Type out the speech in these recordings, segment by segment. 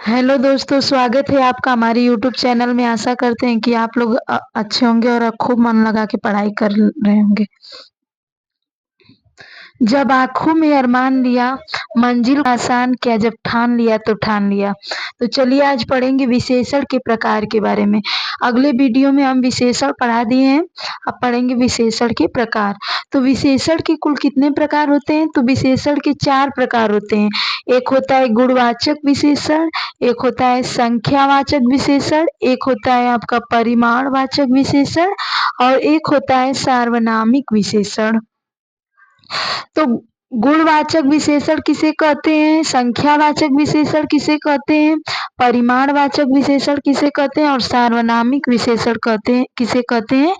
Hello दोस्तों, स्वागत है आपका हमारे यूट्यूब चैनल में। आशा करते हैं कि आप लोग अच्छे होंगे और खूब मन लगा के पढ़ाई कर रहे होंगे। जब आँखों में अरमान लिया, मंजिल आसान क्या, जब ठान लिया तो ठान लिया। तो चलिए आज पढ़ेंगे विशेषण के प्रकार के बारे में। अगले वीडियो में हम विशेषण पढ़ा दिए हैं, अब पढ़ेंगे विशेषण के प्रकार। तो विशेषण के कुल कितने प्रकार होते हैं? तो विशेषण के 4 प्रकार होते हैं। एक होता है गुणवाचक विशेषण, एक होता है संख्यावाचक विशेषण, एक होता है आपका परिमाणवाचक विशेषण और एक होता है सार्वनामिक विशेषण। तो गुणवाचक विशेषण किसे कहते हैं, संख्यावाचक विशेषण किसे कहते हैं, परिमाणवाचक विशेषण किसे कहते हैं और सार्वनामिक विशेषण किसे कहते हैं,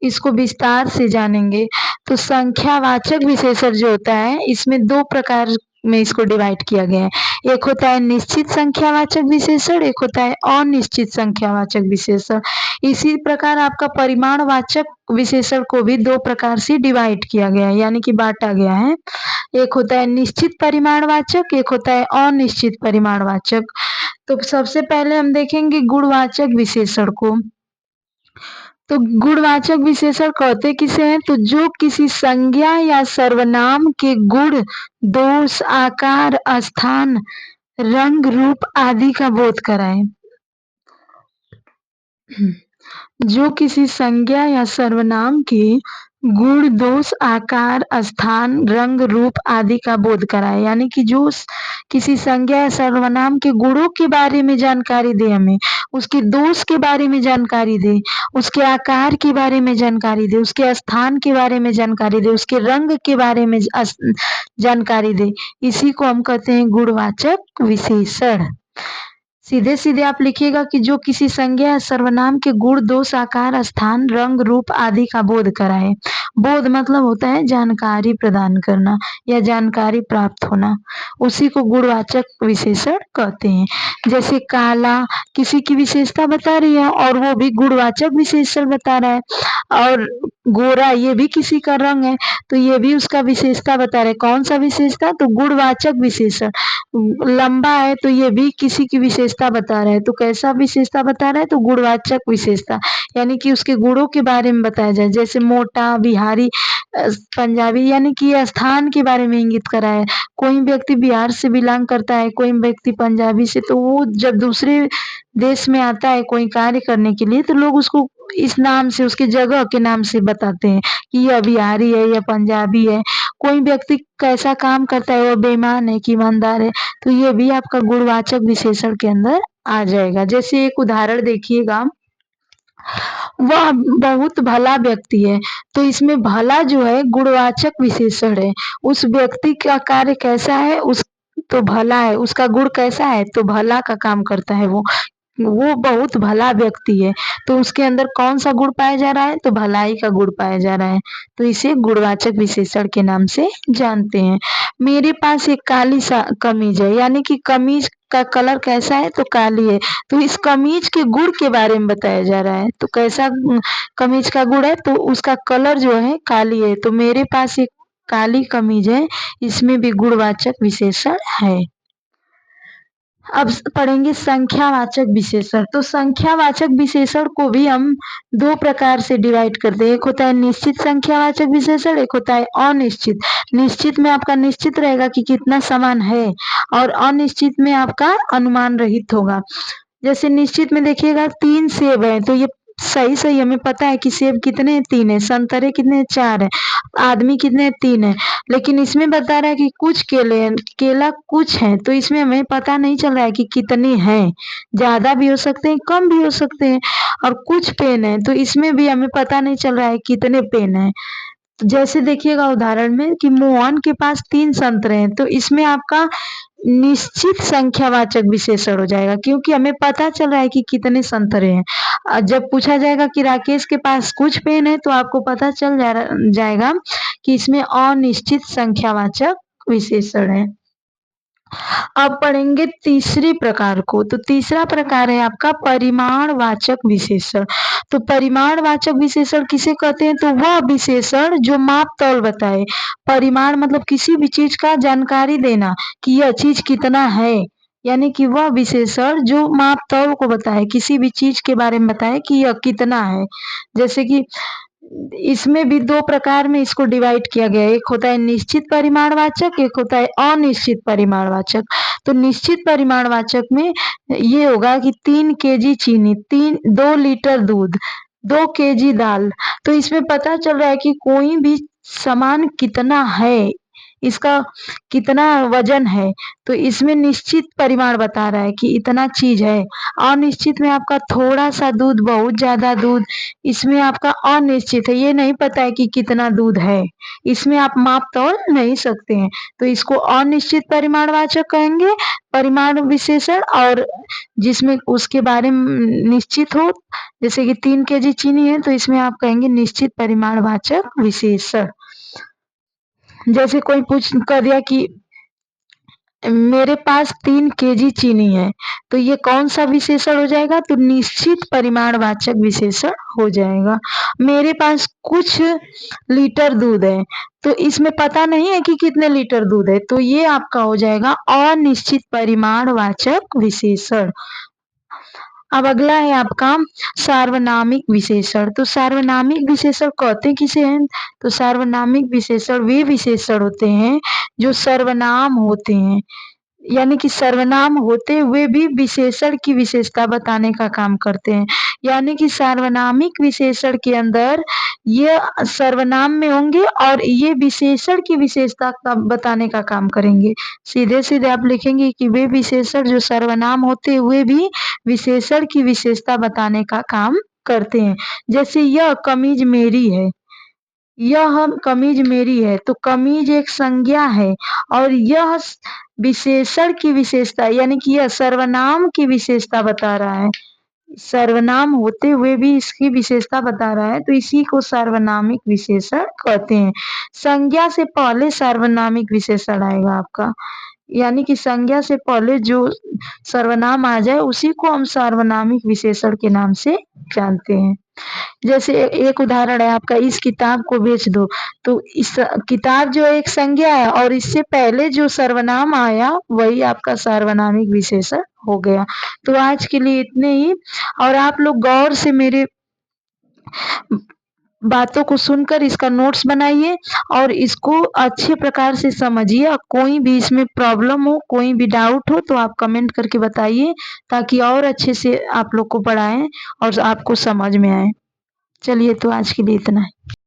इसको विस्तार से जानेंगे। तो संख्यावाचक विशेषण जो होता है, इसमें 2 प्रकार में इसको डिवाइड किया गया है। एक होता है निश्चित संख्यावाचक विशेषण, एक होता है अनिश्चित संख्यावाचक विशेषण। इसी प्रकार आपका परिमाणवाचक विशेषण को भी 2 प्रकार से डिवाइड किया गया है, यानी कि बांटा गया है। एक होता है निश्चित परिमाणवाचक, एक होता है अनिश्चित परिमाणवाचक। तो सबसे पहले हम देखेंगे गुणवाचक विशेषण को। तो गुणवाचक विशेषण कहते किसे हैं? तो जो किसी संज्ञा या सर्वनाम के गुण, दोष, आकार, स्थान, रंग, रूप आदि का बोध कराए। जो किसी संज्ञा या सर्वनाम के गुण, दोष, आकार, स्थान, रंग, रूप आदि का बोध कराए, यानी कि जो किसी संज्ञा या सर्वनाम के गुणों के बारे में जानकारी दे, हमें उसके दोष के बारे में जानकारी दे, उसके आकार के बारे में जानकारी दे, उसके स्थान के बारे में जानकारी दे, उसके रंग के बारे में जानकारी दे, इसी को हम कहते हैं गुणवाचक विशेषण। सीधे सीधे आप लिखिएगा कि जो किसी संज्ञा या सर्वनाम के गुण, दोष, आकार, स्थान, रंग, रूप आदि का बोध कराए। बोध मतलब होता है जानकारी प्रदान करना या जानकारी प्राप्त होना, उसी को गुणवाचक विशेषण कहते हैं। जैसे काला किसी की विशेषता बता रही है और वो भी गुणवाचक विशेषण बता रहा है, और गोरा ये भी किसी का रंग है तो ये भी उसका विशेषता बता रहे। कौन सा विशेषता? तो गुणवाचक विशेषण। लंबा है तो ये भी किसी की विशेषता बता रहा है, तो कैसा विशेषता बता रहा है? तो गुणवाचक विशेषता, यानी कि उसके गुणों के बारे में बताया जाए। जैसे मोटा, बिहारी, पंजाबी, यानी कि स्थान के बारे में इंगित करा है। कोई व्यक्ति बिहार से बिलोंग करता है, कोई व्यक्ति पंजाबी से, तो वो जब दूसरे देश में आता है कोई कार्य करने के लिए, तो लोग उसको इस नाम से, उसके जगह के नाम से बताते हैं कि यह बिहारी है या पंजाबी है। कोई व्यक्ति कैसा काम करता है, वो बेईमान है कि ईमानदार है, तो ये भी आपका गुणवाचक विशेषण के अंदर आ जाएगा। जैसे एक उदाहरण देखिएगा, वह बहुत भला व्यक्ति है, तो इसमें भला जो है गुणवाचक विशेषण है। उस व्यक्ति का कार्य कैसा है, उस तो भला है, उसका गुण कैसा है, तो भला का काम करता है वो बहुत भला व्यक्ति है, तो उसके अंदर कौन सा गुण पाया जा रहा है, तो भलाई का गुण पाया जा रहा है, तो इसे गुणवाचक विशेषण के नाम से जानते हैं। मेरे पास एक काली कमीज है, यानी कि कमीज का कलर कैसा है, तो काली है, तो इस कमीज के गुण के बारे में बताया जा रहा है। तो कैसा कमीज का गुण है, तो उसका कलर जो है काली है, तो मेरे पास एक काली कमीज है, इसमें भी गुणवाचक विशेषण है। अब पढ़ेंगे संख्यावाचक विशेषण। तो संख्यावाचक विशेषण को भी हम 2 प्रकार से डिवाइड करते हैं। एक होता है निश्चित संख्यावाचक विशेषण, एक होता है अनिश्चित। निश्चित में आपका निश्चित रहेगा कि कितना सामान है, और अनिश्चित में आपका अनुमान रहित होगा। जैसे निश्चित में देखिएगा 3 सेब है, तो ये सही हमें पता है कि सेब कितने 3 है, संतरे कितने 4 है, आदमी कितने 3 है। लेकिन इसमें बता रहा है कि कुछ केले हैं, केला कुछ है, तो इसमें हमें पता नहीं चल रहा है कि कितने हैं, ज्यादा भी हो सकते हैं, कम भी हो सकते हैं। और कुछ पेन है, तो इसमें भी हमें पता नहीं चल रहा है कितने पेन है। तो जैसे देखिएगा उदाहरण में कि मोहन के पास 3 संतरे हैं, तो इसमें आपका निश्चित संख्यावाचक विशेषण हो जाएगा, क्योंकि हमें पता चल रहा है कि कितने संतरे हैं। जब पूछा जाएगा कि राकेश के पास कुछ पेन है, तो आपको पता चल जाएगा कि इसमें अनिश्चित संख्यावाचक विशेषण है। अब पढ़ेंगे तीसरे प्रकार को। तो तीसरा प्रकार है आपका परिमाणवाचक विशेषण। तो परिमाणवाचक विशेषण किसे कहते हैं? तो वह विशेषण जो माप तौल बताए। परिमाण मतलब किसी भी चीज का जानकारी देना कि यह चीज कितना है, यानी कि वह विशेषण जो माप-तौल को बताए, किसी भी चीज़ के बारे में बताए कि यह कितना है। जैसे कि इसमें भी 2 प्रकार में इसको डिवाइड किया गया है। एक होता है निश्चित परिमाणवाचक, एक होता है अनिश्चित परिमाणवाचक। तो निश्चित परिमाणवाचक में ये होगा कि 3 केजी चीनी, 2 लीटर दूध, 2 केजी दाल। तो इसमें पता चल रहा है कि कोई भी सामान कितना है, इसका कितना वज़न है, तो इसमें निश्चित परिमाण बता रहा है कि इतना चीज़ है। अनिश्चित में आपका थोड़ा-सा दूध, बहुत ज़्यादा दूध, इसमें आपका अनिश्चित है, ये नहीं पता है कि कितना दूध है। इसमें आप माप-तौल नहीं सकते हैं, तो इसको अनिश्चित परिमाणवाचक कहेंगे, परिमाण विशेषण। और जिसमें उसके बारे में निश्चित हो, जैसे कि 3 केजी चीनी है, तो इसमें आप कहेंगे निश्चित परिमाणवाचक विशेषण। जैसे कोई पूछ कर दिया कि मेरे पास 3 केजी चीनी है, तो ये कौन-सा विशेषण हो जाएगा? तो निश्चित परिमाणवाचक विशेषण हो जाएगा। मेरे पास कुछ लीटर दूध है, तो इसमें पता नहीं है कि कितने लीटर दूध है, तो ये आपका हो जाएगा अनिश्चित परिमाणवाचक विशेषण। अब अगला है आपका सार्वनामिक विशेषण। तो सार्वनामिक विशेषण कहते किसे हैं? तो सार्वनामिक विशेषण वे विशेषण होते हैं जो सर्वनाम होते हैं, यानी कि सर्वनाम होते हुए भी विशेषण की विशेषता बताने का काम करते हैं। यानी कि सार्वनामिक विशेषण के अंदर ये सर्वनाम में होंगे और ये विशेषण की विशेषता का बताने का काम करेंगे। सीधे-सीधे आप लिखेंगे कि वे विशेषण जो सर्वनाम होते हुए भी विशेषण की विशेषता बताने का काम करते हैं। जैसे यह कमीज मेरी है, यह कमीज मेरी है, तो कमीज एक संज्ञा है और यह विशेषण की विशेषता, यानी कि यह सर्वनाम की विशेषता बता रहा है। सर्वनाम होते हुए भी इसकी विशेषता बता रहा है, तो इसी को सार्वनामिक विशेषण कहते हैं। संज्ञा से पहले सार्वनामिक विशेषण आएगा आपका, यानी कि संज्ञा से पहले जो सर्वनाम आ जाए उसी को हम सार्वनामिक विशेषण के नाम से जानते हैं। जैसे एक उदाहरण है आपका, इस किताब को बेच दो, तो इस किताब जो एक संज्ञा है और इससे पहले जो सर्वनाम आया वही आपका सार्वनामिक विशेषण हो गया। तो आज के लिए इतने ही, और आप लोग गौर से मेरे बातों को सुनकर इसका नोट्स बनाइए और इसको अच्छे प्रकार से समझिए। और कोई भी इसमें प्रॉब्लम हो, कोई भी डाउट हो तो आप कमेंट करके बताइए, ताकि और अच्छे से आप लोग को पढ़ाएँ और आपको समझ में आए। चलिए, तो आज के लिए इतना ही।